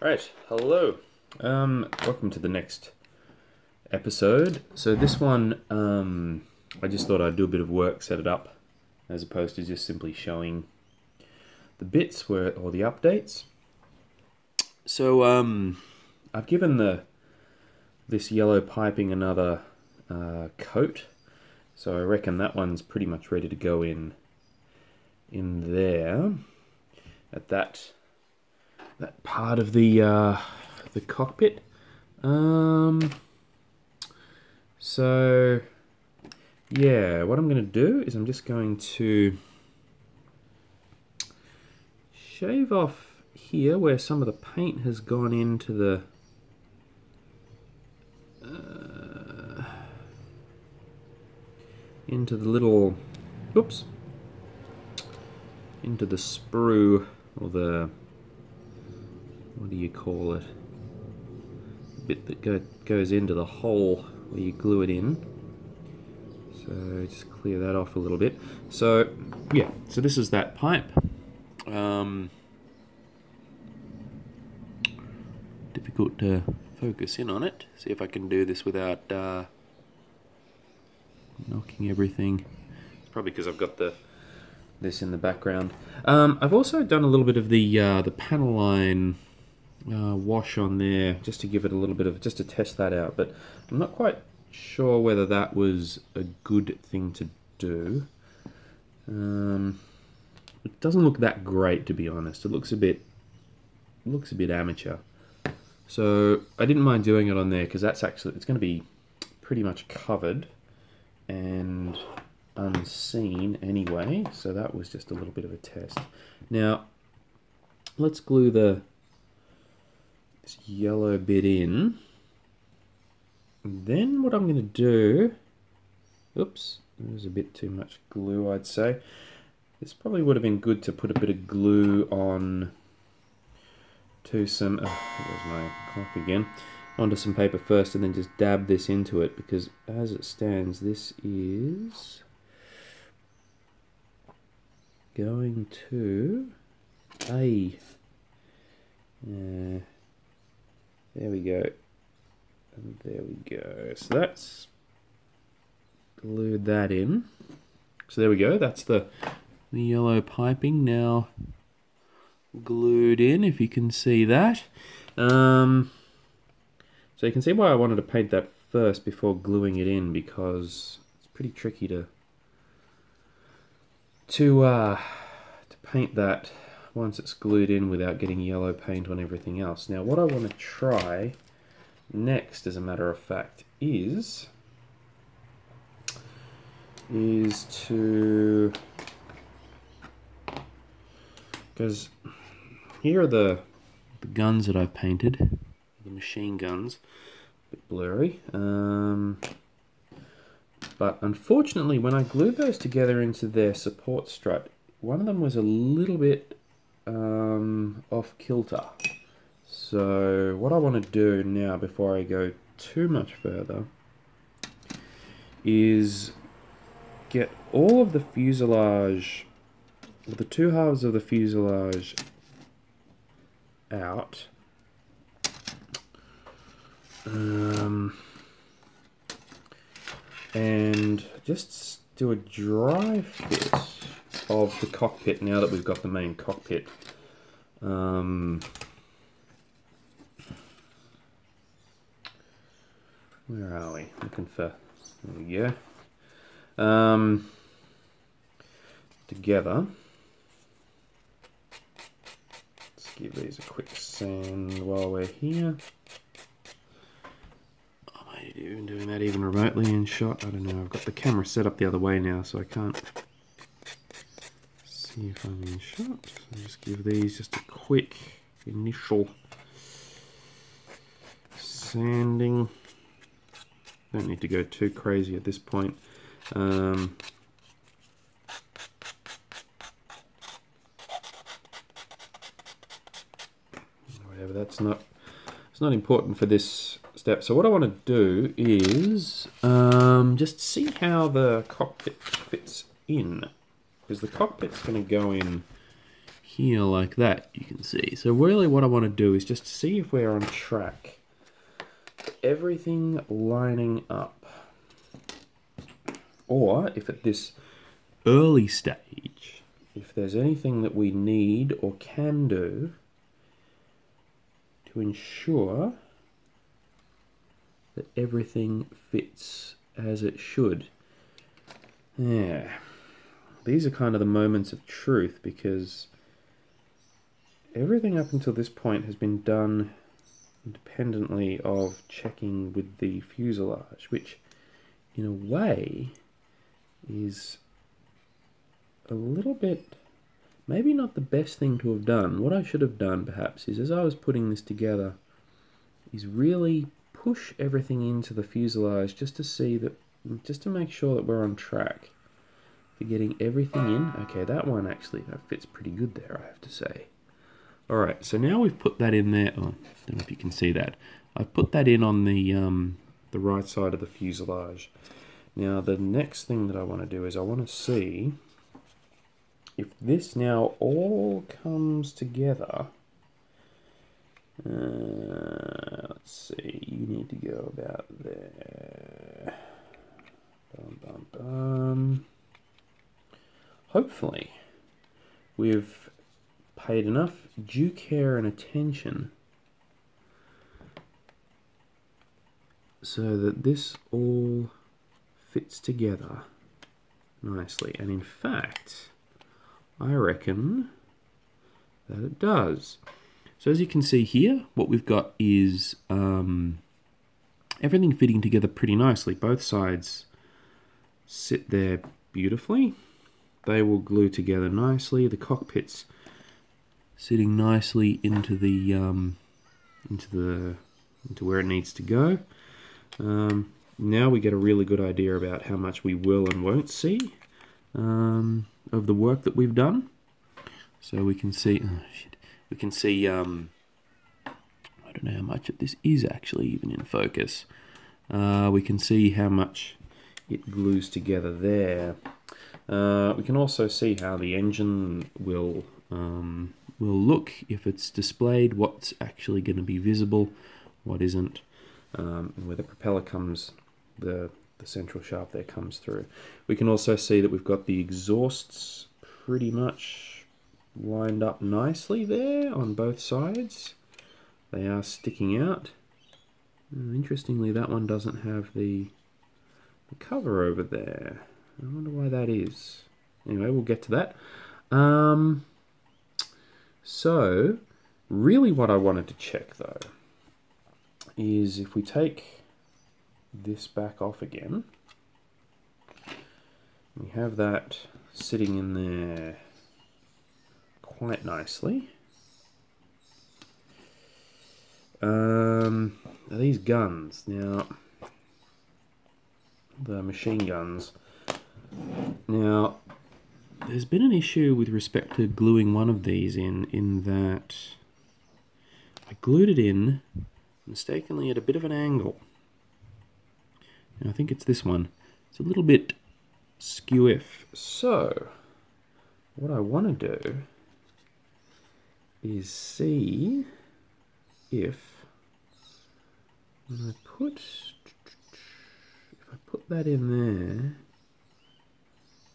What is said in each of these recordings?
Right, hello. Welcome to the next episode. So this one, I just thought I'd do a bit of work, set it up, as opposed to just simply showing the bits or the updates. So I've given this yellow piping another coat, so I reckon that one's pretty much ready to go in there at that part of the cockpit. So yeah, what I'm going to do is I'm just going to shave off here where some of the paint has gone into the little, oops, into the sprue, or the, what do you call it, the bit that goes into the hole where you glue it in. So just clear that off a little bit. So yeah, so this is that pipe. Difficult to focus in on it. See if I can do this without knocking everything. It's probably because I've got this in the background. I've also done a little bit of the panel line wash on there, just to give it a little bit of, just to test that out, but I'm not quite sure whether that was a good thing to do. It doesn't look that great, to be honest. It looks a bit amateur. So I didn't mind doing it on there because that's actually, it's going to be pretty much covered and unseen anyway. So that was just a little bit of a test. Now let's glue this yellow bit in. And then what I'm going to do, oops, there's a bit too much glue, I'd say. This probably would have been good to put a bit of glue on to some, there's my clock again, onto some paper first and then just dab this into it, because as it stands, this is going to there we go, and there we go. So that's glued that in. So there we go, that's the yellow piping now glued in, if you can see that. So you can see why I wanted to paint that first before gluing it in, because it's pretty tricky to paint that once it's glued in without getting yellow paint on everything else. Now what I want to try next, as a matter of fact, is to, because here are the guns that I've painted, the machine guns, a bit blurry, but unfortunately when I glued those together into their support strut, one of them was a little bit off kilter. So what I want to do now, before I go too much further, is get all of the fuselage, the two halves of the fuselage out, and just do a dry fit of the cockpit now that we've got the main cockpit. Where are we? Looking for, there we go. Together. Let's give these a quick sand while we're here. I might be doing that even remotely in shot. I don't know. I've got the camera set up the other way now, so I can't see if I'm in shot. So just give these just a quick initial sanding. Don't need to go too crazy at this point. Whatever, it's not important for this step. So what I want to do is just see how the cockpit fits in, because the cockpit's going to go in here like that, you can see. So really what I want to do is just see if we're on track. Everything lining up. Or if at this early stage, if there's anything that we need or can do to ensure that everything fits as it should. Yeah, these are kind of the moments of truth, because everything up until this point has been done independently of checking with the fuselage, which in a way is a little bit, maybe not the best thing to have done. What I should have done perhaps is, as I was putting this together, is really push everything into the fuselage just to see that, just to make sure that we're on track for getting everything in. Okay, that one actually, that fits pretty good there, I have to say. Alright, so now we've put that in there. Oh, I don't know if you can see that. I've put that in on the right side of the fuselage. Now the next thing that I want to do is I want to see if this now all comes together. Let's see, you need to go about there. Bum, bum, bum. Hopefully we've paid enough due care and attention so that this all fits together nicely. And in fact, I reckon that it does. So as you can see here, what we've got is everything fitting together pretty nicely. Both sides sit there beautifully. They will glue together nicely. The cockpit's sitting nicely into where it needs to go. Now we get a really good idea about how much we will and won't see of the work that we've done. So we can see, we can see, I don't know how much of this is actually even in focus. We can see how much it glues together there. We can also see how the engine will look if it's displayed, what's actually going to be visible, what isn't, and where the propeller comes, the central shaft there comes through. We can also see that we've got the exhausts pretty much lined up nicely there on both sides. They are sticking out. Interestingly, that one doesn't have the cover over there. I wonder why that is. Anyway, we'll get to that. So, really what I wanted to check though is if we take this back off again, we have that sitting in there quite nicely. These guns, now, the machine guns, now there's been an issue with respect to gluing one of these in that I glued it in mistakenly at a bit of an angle. And I think it's this one. It's a little bit skew-if. So, what I want to do is see if when I put that in there,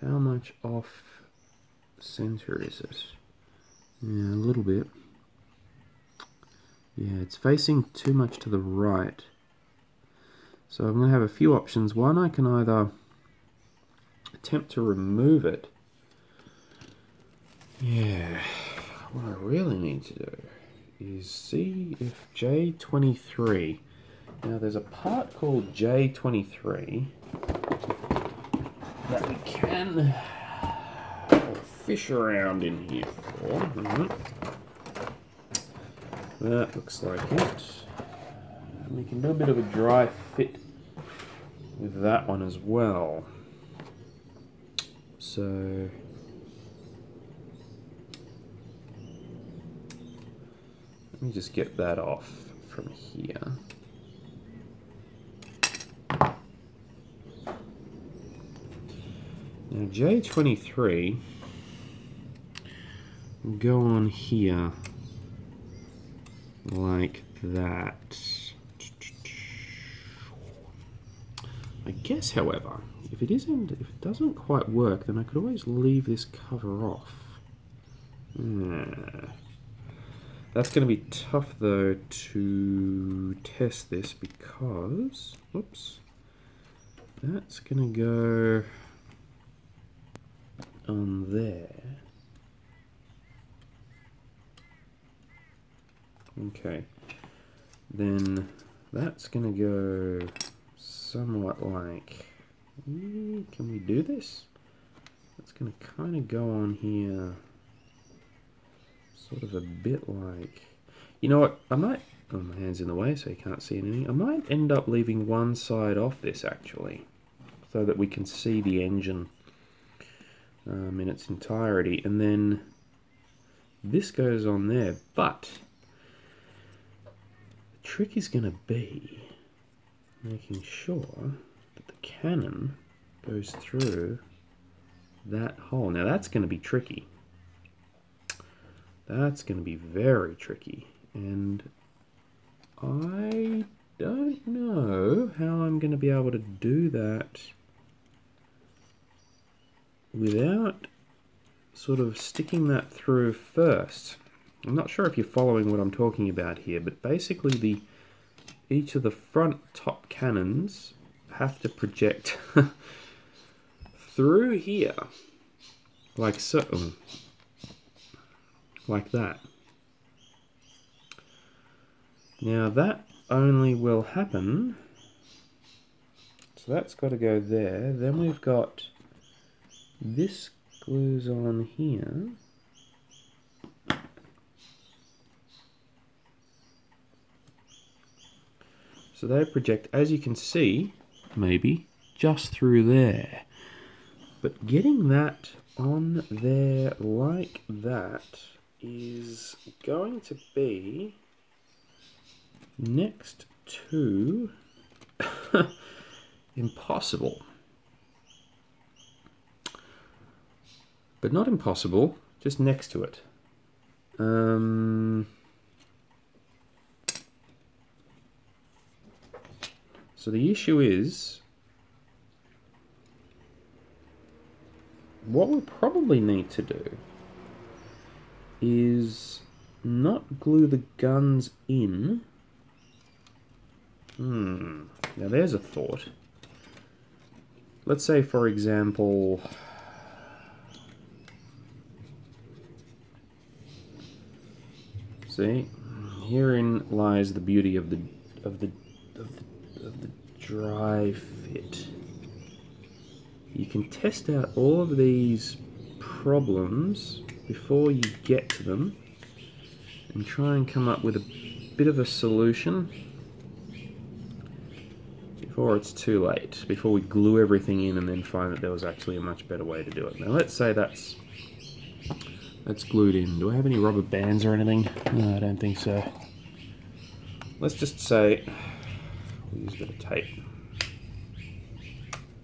how much off center is it? Yeah, a little bit. Yeah, it's facing too much to the right. So I'm going to have a few options. One, I can either attempt to remove it. Yeah, what I really need to do is see if J23, now there's a part called J23 that we can fish around in here for. That looks like it. And we can do a bit of a dry fit with that one as well. So let me just get that off from here. Now J23 go on here like that. I guess, however, if it doesn't quite work, then I could always leave this cover off. That's going to be tough though to test this because, whoops, that's going to go on there. Okay, then that's going to go somewhat like, can we do this? It's going to kind of go on here, sort of a bit like, you know what, I might, oh, my hand's in the way so you can't see anything. I might end up leaving one side off this actually, so that we can see the engine in its entirety, and then this goes on there, but the trick is going to be making sure that the cannon goes through that hole. Now that's going to be tricky. That's going to be very tricky, and I don't know how I'm going to be able to do that without sort of sticking that through first. I'm not sure if you're following what I'm talking about here, but basically each of the front top cannons have to project through here, like so. Like that. Now that only will happen, so that's got to go there. Then we've got this glues on here. So they project, as you can see, maybe just through there. But getting that on there like that is going to be next to impossible. But not impossible, just next to it. So the issue is, what we'll probably need to do is not glue the guns in. Now there's a thought. Let's say, for example, see, herein lies the beauty of the dry fit. You can test out all of these problems before you get to them and try and come up with a bit of a solution before it's too late, before we glue everything in and then find that there was actually a much better way to do it. Now let's say that's glued in. Do I have any rubber bands or anything? No, I don't think so. Let's just say we'll use a bit of tape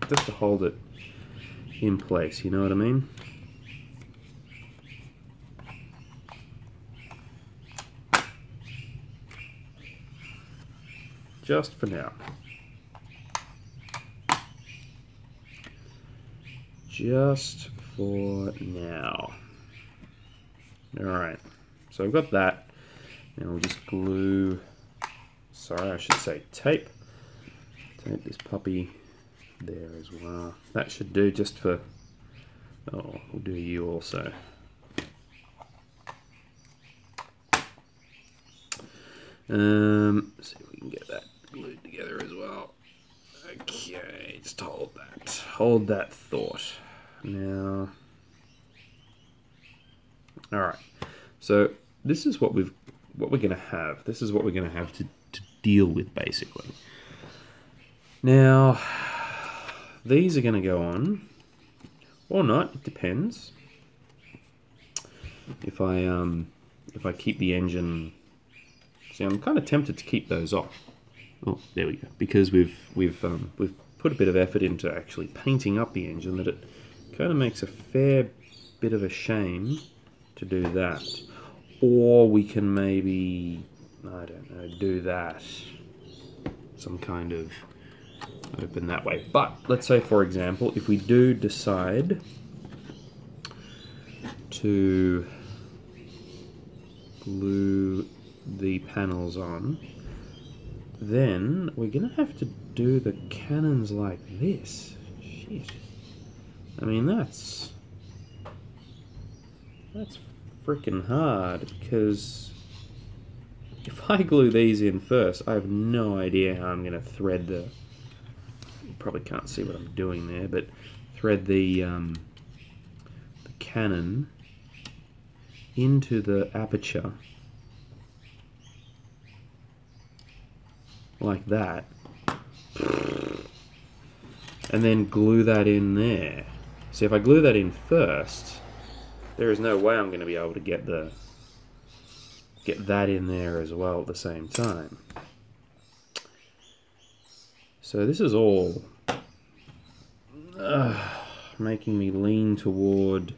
just to hold it in place, you know what I mean? Just for now. Just for now. Alright, so I've got that. Now we'll just glue, sorry, I should say tape. Tape this puppy there as well. That should do just for, oh, we'll do you also. See if we can get that glued together as well. Okay, just hold that thought. Now, all right. So this is what we're going to have. This is what we're going to have to deal with, basically. Now, these are going to go on, or not. It depends. If I keep the engine, see, I'm kind of tempted to keep those off. Oh, there we go. Because we've put a bit of effort into actually painting up the engine, that it kind of makes a fair bit of a shame to to do that. Or we can maybe, I don't know, do that. Some kind of open that way. But let's say, for example, if we do decide to glue the panels on, then we're going to have to do the cannons like this. Shit. I mean, that's freaking hard, because if I glue these in first, I have no idea how I'm going to thread the... You probably can't see what I'm doing there, but thread the cannon into the aperture like that, and then glue that in there. See, if I glue that in first, there is no way I'm going to be able to get that in there as well at the same time. So this is all making me lean toward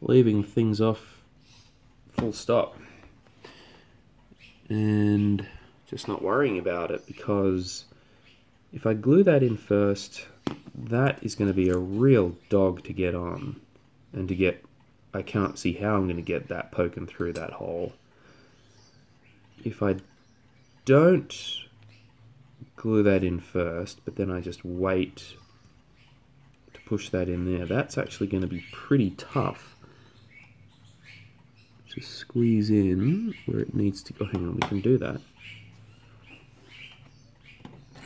leaving things off full stop and just not worrying about it, because if I glue that in first, that is going to be a real dog to get on, and to get, I can't see how I'm going to get that poking through that hole. If I don't glue that in first, but then I just wait to push that in there, that's actually going to be pretty tough to squeeze in where it needs to go. Hang on, we can do that.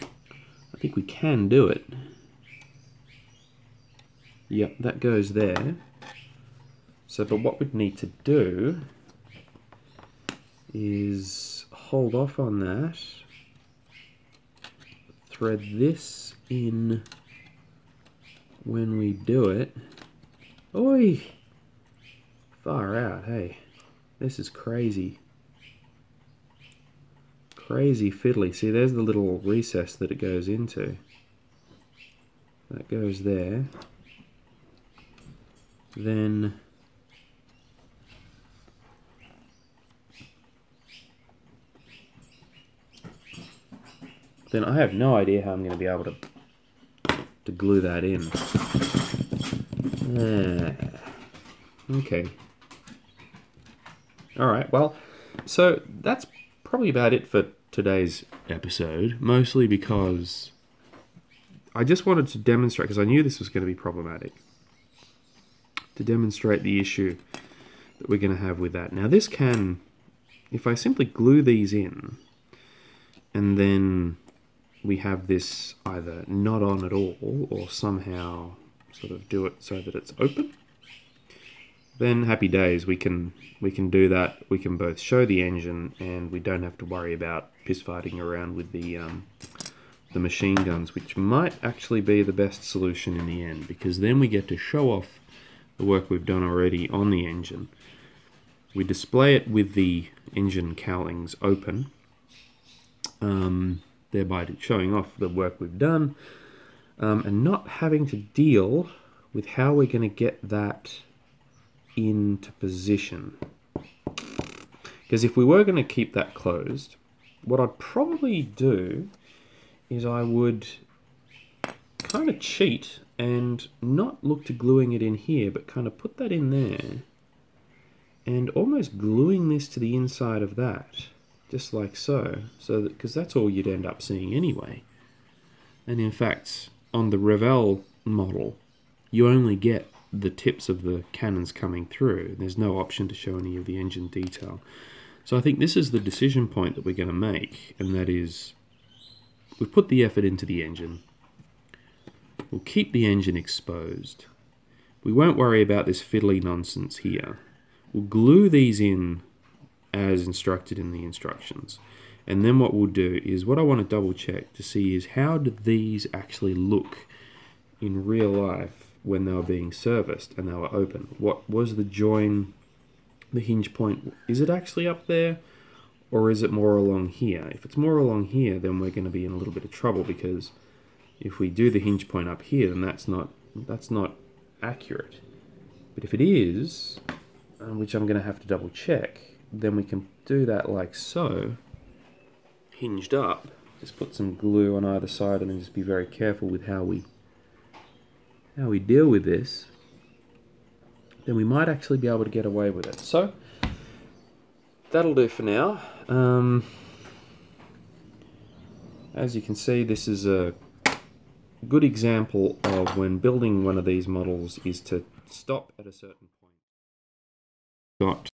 I think we can do it. Yep, that goes there. So, but what we'd need to do is hold off on that, thread this in when we do it. Oi! Far out, hey. This is crazy. Crazy fiddly. See, there's the little recess that it goes into. That goes there. Then I have no idea how I'm going to be able to glue that in. Okay. Alright, well, so that's probably about it for today's episode, mostly because I just wanted to demonstrate, because I knew this was going to be problematic, to demonstrate the issue that we're going to have with that. Now this can, if I simply glue these in, and then we have this either not on at all, or somehow sort of do it so that it's open, then happy days, we can do that. We can both show the engine, and we don't have to worry about piss fighting around with the machine guns, which might actually be the best solution in the end, because then we get to show off the work we've done already on the engine. We display it with the engine cowlings open, thereby showing off the work we've done, and not having to deal with how we're going to get that into position. Because if we were going to keep that closed, what I'd probably do is I would kind of cheat and not look to gluing it in here, but kind of put that in there and almost gluing this to the inside of that, just like so, because that's all you'd end up seeing anyway. And in fact, on the Revell model, you only get the tips of the cannons coming through. There's no option to show any of the engine detail. So I think this is the decision point that we're going to make, and that is, we've put the effort into the engine. We'll keep the engine exposed. We won't worry about this fiddly nonsense here. We'll glue these in as instructed in the instructions. And then what we'll do is, what I want to double check to see is, how do these actually look in real life when they were being serviced and they were open? What was the join, the hinge point? Is it actually up there? or is it more along here? If it's more along here, then we're going to be in a little bit of trouble, because if we do the hinge point up here, then that's not accurate. But if it is, which I'm going to have to double check, then we can do that like so, hinged up. Just put some glue on either side and then just be very careful with how we deal with this. Then we might actually be able to get away with it. So that'll do for now. As you can see, this is a good example of when building one of these models is to stop at a certain point. Got